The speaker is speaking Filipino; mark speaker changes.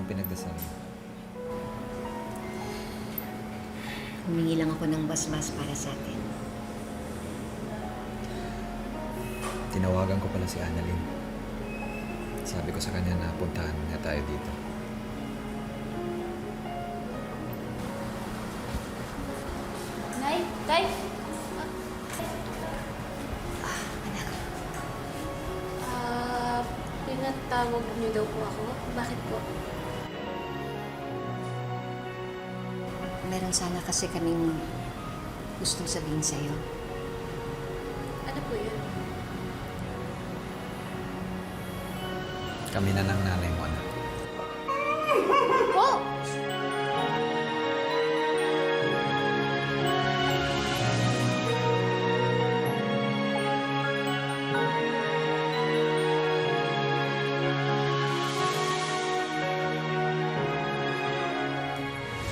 Speaker 1: Anong pinagdasal mo?
Speaker 2: Humingi lang ako ng basbas para sa atin.
Speaker 1: Tinawagan ko pala si Annalyn. Sabi ko sa kanya na puntahan niya tayo dito.
Speaker 3: Nay? Tay?
Speaker 2: Anak,
Speaker 3: Pinatawag niyo daw po ako. Bakit po?
Speaker 2: meron sana kasi kaming gustong sabihin sa'yo.
Speaker 3: Ano po yun?
Speaker 1: Kami na ng nanay mo, anak.
Speaker 3: Po!